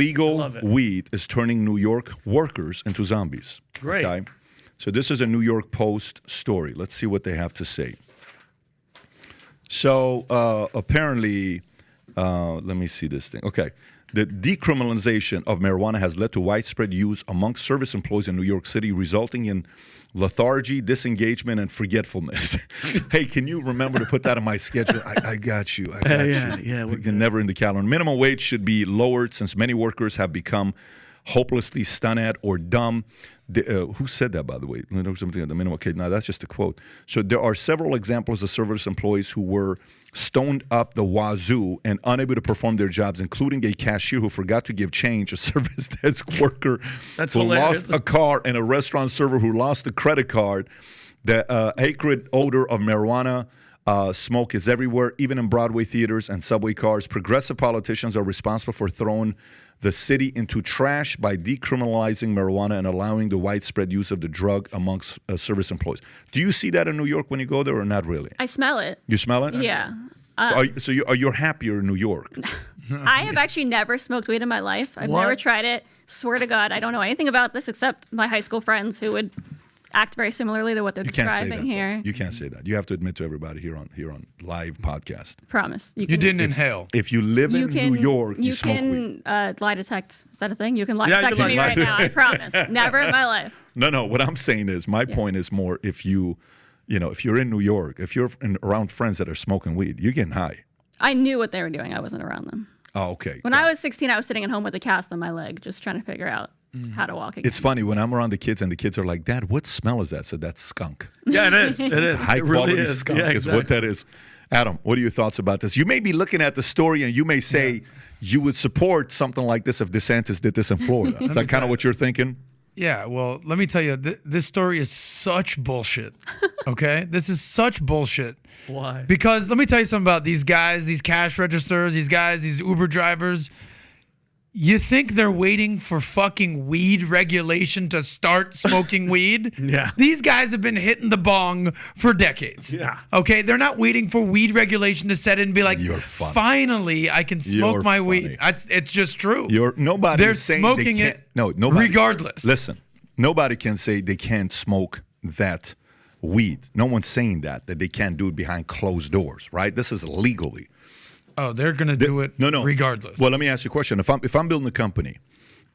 illegal weed is turning New York workers into zombies. Great. Okay? So this is a New York Post story. Let's see what they have to say. So apparently, let me see this thing. Okay. The decriminalization of marijuana has led to widespread use amongst service employees in New York City, resulting in lethargy, disengagement, and forgetfulness. Hey, can you remember to put that on my schedule? I got you. I got you. Yeah. We can never in the calendar. Minimum wage should be lowered since many workers have become hopelessly stunned or dumb. Who said that, by the way? There was something at the minimum. Okay, now that's just a quote. So there are several examples of service employees who were stoned up the wazoo and unable to perform their jobs, including a cashier who forgot to give change, a service desk worker who lost a car, and a restaurant server who lost a credit card. The acrid odor of marijuana smoke is everywhere, even in Broadway theaters and subway cars. Progressive politicians are responsible for throwing the city into trash by decriminalizing marijuana and allowing the widespread use of the drug amongst service employees. Do you see that in New York when you go there, or not really? I smell it. You smell it? Yeah. So you're happier in New York? I have actually never smoked weed in my life. I've never tried it. Swear to God, I don't know anything about this except my high school friends who would act very similarly to what they're describing here. You can't say that. You have to admit to everybody here on live podcast. Promise. You didn't inhale. If you live in New York, you smoke weed. Lie detect. Is that a thing? You can lie detect me right now. I promise. Never in my life. No. What I'm saying is, my point is more if you're in New York, if you're around friends that are smoking weed, you're getting high. I knew what they were doing. I wasn't around them. Oh, okay. When I was 16, I was sitting at home with a cast on my leg, just trying to figure out how to walk again. It's funny when I'm around the kids and the kids are like, "Dad, what smell is that?" I said, "That's skunk." Yeah, it is. It is. High quality really skunk is is what that is. Adam, what are your thoughts about this? You may be looking at the story and you may say you would support something like this if DeSantis did this in Florida. Is that kind of what you're thinking? Yeah, well, let me tell you, this story is such bullshit, okay? This is such bullshit. Why? Because let me tell you something about these guys, these cash registers, these guys, these Uber drivers. You think they're waiting for fucking weed regulation to start smoking weed? Yeah. These guys have been hitting the bong for decades. Yeah. Okay? They're not waiting for weed regulation to set in and be like, You're funny. Finally, I can smoke You're my funny. weed. It's just true. Nobody's They're saying smoking they can't, it nobody, regardless. Listen, nobody can say they can't smoke that weed. No one's saying that they can't do it behind closed doors, right? This is legally. Oh, they're going to do it regardless. Well, let me ask you a question. If I'm building a company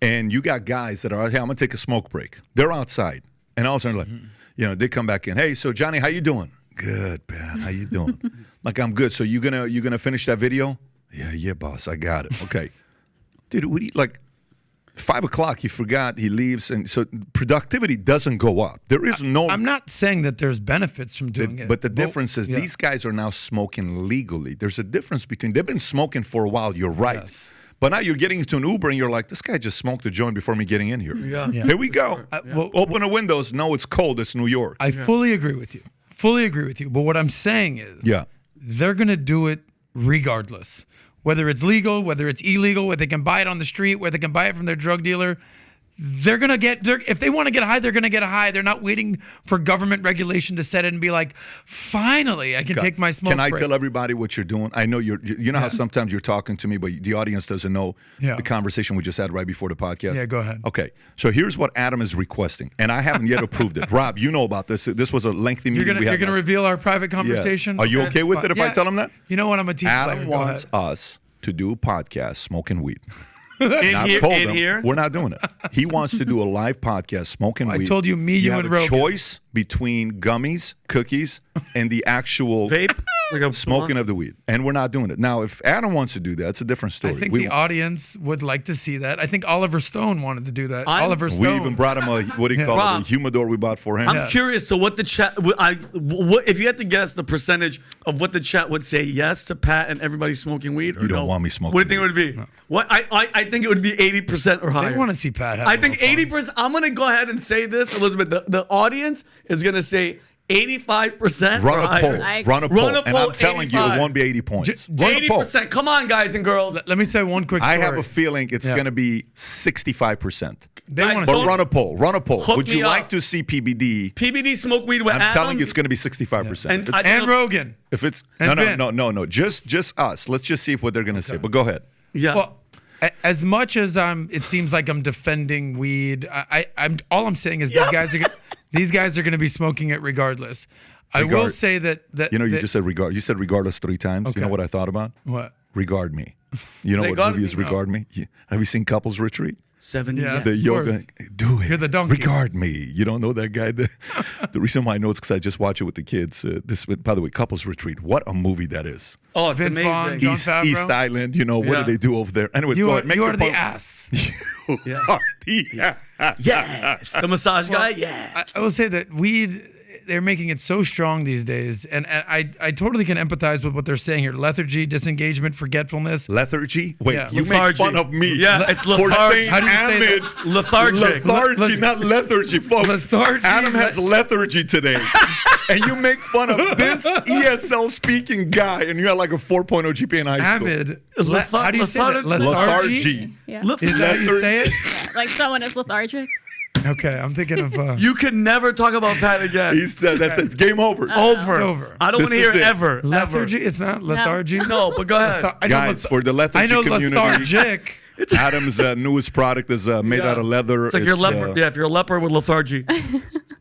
and you got guys that are, hey, I'm going to take a smoke break. They're outside. And all of a sudden, they come back in. Hey, so Johnny, how you doing? Good, Pat. How you doing? Like, I'm good. So you gonna finish that video? Yeah, boss. I got it. Okay. Dude, like 5 o'clock, he forgot, he leaves. And so productivity doesn't go up. There is no... I'm not saying that there's benefits from doing it. But the difference is these guys are now smoking legally. There's a difference between... They've been smoking for a while, you're right. Yes. But now you're getting into an Uber and you're like, this guy just smoked a joint before me getting in here. Yeah. Here we go. Open the windows. No, it's cold. It's New York. I fully agree with you. But what I'm saying is they're going to do it regardless. Whether it's legal, whether it's illegal, whether they can buy it on the street, whether they can buy it from their drug dealer, they're going to get, if they want to get high, they're going to get high. They're not waiting for government regulation to set it and be like, finally, I can take my smoke break. Can I tell everybody what you're doing? I know you know how sometimes you're talking to me, but the audience doesn't know the conversation we just had right before the podcast? Yeah, go ahead. Okay, so here's what Adam is requesting, and I haven't yet approved it. Rob, you know about this. This was a lengthy meeting we had. You're going to reveal our private conversation? Yes. Are you okay with it if I tell him that? You know what? I'm a team player. Adam wants us to do a podcast smoking weed. in here? We're not doing it. He wants to do a live podcast smoking weed. I told you, you and Rogan. You have a choice between gummies, cookies, and the actual vape, smoking of the weed. And we're not doing it. Now, if Adam wants to do that, it's a different story. I think the audience would like to see that. I think Oliver Stone wanted to do that. Oliver Stone. We even brought him what do you call it? A humidor we bought for him. I'm curious to what the chat, if you had to guess the percentage of what the chat would say yes to Pat and everybody smoking weed, or you don't want me smoking weed. What do you think it would be? No. What I think it would be 80% or higher. They want to see Pat have I think 80%. I'm going to go ahead and say this, Elizabeth. The audience is going to say 85%. Run a poll. And I'm telling 85. you, it won't be 80 points. 80%. Come on, guys and girls. Let me tell you one quick story. I have a feeling it's going to be 65%. But run a poll. Would you like up. to see PBD? PBD smoke weed with I'm Adam? telling you, it's going to be 65%. And Rogan. If it's no. Just us. Let's just see what they're going to say. But go ahead. Yeah. Well, as much as it seems like I'm defending weed. I'm all I'm saying is these guys are going to be smoking it regardless. I will say that you just said regard. You said regardless 3 times. Okay. You know what I thought about? What? Regard Me. You know what movie is Regard Me? Have you seen Couples Retreat? 7 Yeah. years. The yoga, do it. You're the donkey. Regard me. You don't know that guy. The reason why I know it's because I just watch it with the kids. By the way, Couples Retreat. What a movie that is. Oh, it's Vince Vaughn, amazing. John East Favreau? Island. What Yeah. do they do over there? Anyways, You go are, ahead. Make you your are the point. ass. You are the ass. Yes. The massage guy? Yes. I will say that weed, they're making it so strong these days, and I totally can empathize with what they're saying here. Lethargy, disengagement, forgetfulness. Lethargy? Wait, Yeah. you Lethargy. make fun of me. Yeah, it's for lethargy. saying How do you say Ahmed. that? Lethargic. Lethargy, not lethargy, folks. Lethargy. Adam has lethargy today. And you make fun of this ESL speaking guy, and you had like a 4.0 GPA in high school. Ahmed, how do you say that? Lethargy. Yeah. Is that how you say it? Like someone is lethargic. Okay, I'm thinking of. You can never talk about Pat again. That's it's game over. Over. It's over. I don't want to This hear is it it. ever. Lethargy? It's not lethargy. No, but go ahead. I know Guys, for the lethargy I know community, lethargic. Adam's newest product is made out of leather. It's like you're a leper. Yeah, if you're a leper with lethargy.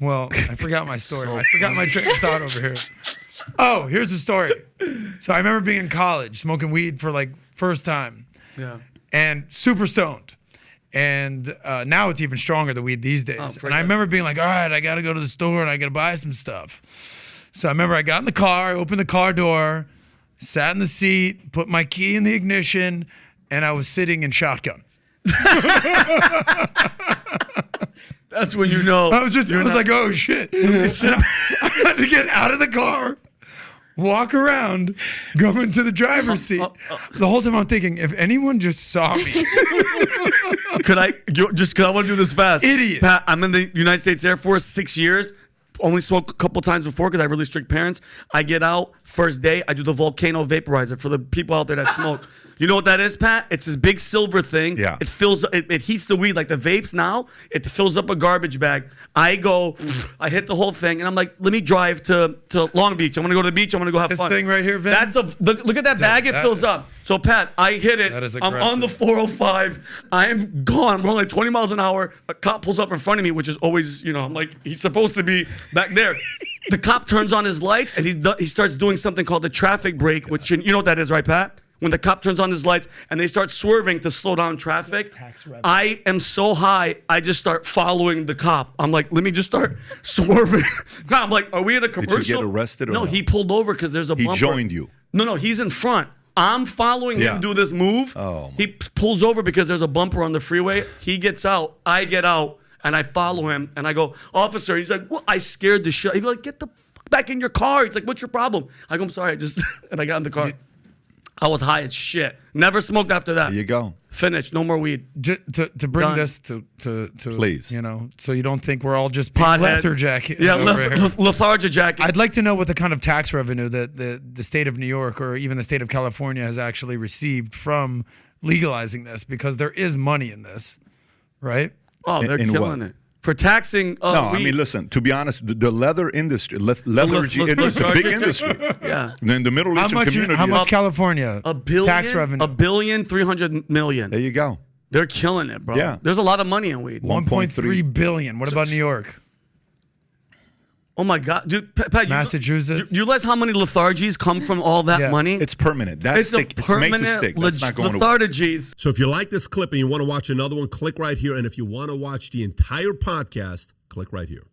Well, I forgot my story. I forgot my train of thought over here. Oh, here's the story. So I remember being in college, smoking weed for like first time, Yeah. and super stoned. And now it's even stronger, the weed these days. And I remember being like, all right, I got to go to the store and I got to buy some stuff. So I remember I got in the car, opened the car door, sat in the seat, put my key in the ignition, and I was sitting in shotgun. That's when you know. I was like, oh shit. I had to get out of the car, walk around, go into the driver's seat. The whole time I'm thinking, if anyone just saw me. Could I want to do this fast? Idiot. Pat, I'm in the United States Air Force 6 years. Only smoked a couple times before because I have really strict parents. I get out, first day, I do the volcano vaporizer for the people out there that smoke. You know what that is, Pat? It's this big silver thing. Yeah. It heats the weed like the vapes now. It fills up a garbage bag. I go, I hit the whole thing, and I'm like, let me drive to Long Beach. I'm gonna go to the beach. I'm gonna go have This fun. thing right here, Vin? Look at that bag. It that fills is- up. So Pat, I hit it. That is I'm on the 405. I am gone. I'm going like 20 miles an hour. A cop pulls up in front of me, which is always, I'm like, he's supposed to be back there. The cop turns on his lights and he starts doing something called the traffic brake, which you know what that is, right, Pat? When the cop turns on his lights and they start swerving to slow down traffic, I am so high, I just start following the cop. I'm like, let me just start swerving. I'm like, are we in a commercial? get arrested or no? no? He pulled over because there's a bumper. He joined you. No, he's in front. I'm following Yeah. him do this move. Oh, he pulls over because there's a bumper on the freeway. He gets out. I get out. And I follow him. And I go, officer. He's like, well, I scared the shit. He's like, get the fuck back in your car. He's like, what's your problem? I go, I'm sorry. And I got in the car. I was high as shit. Never smoked after that. There you go. Finished. No more weed. To bring Done. this to Please. so you don't think we're all just being Potheads. lethargic. Yeah, over here. lethargic jacket. I'd like to know what the kind of tax revenue that the state of New York or even the state of California has actually received from legalizing this, because there is money in this, right? Oh, they're in killing what? it. For taxing No, I weed. mean, listen, to be honest, the leather industry, lethargy, it's a big industry. Yeah. In the Middle Eastern community. How much it's- California $1 billion? tax revenue? $1.3 billion. There you go. They're killing it, bro. Yeah. There's a lot of money in weed. 1.3 billion. What about New York? Oh my God, dude, Pat, Massachusetts? You realize how many lethargies come from all that Yeah. money? It's permanent. That's It's a stick. It's made to permanent stick. That's not going away. lethargies. So if you like this clip and you want to watch another one, click right here. And if you want to watch the entire podcast, click right here.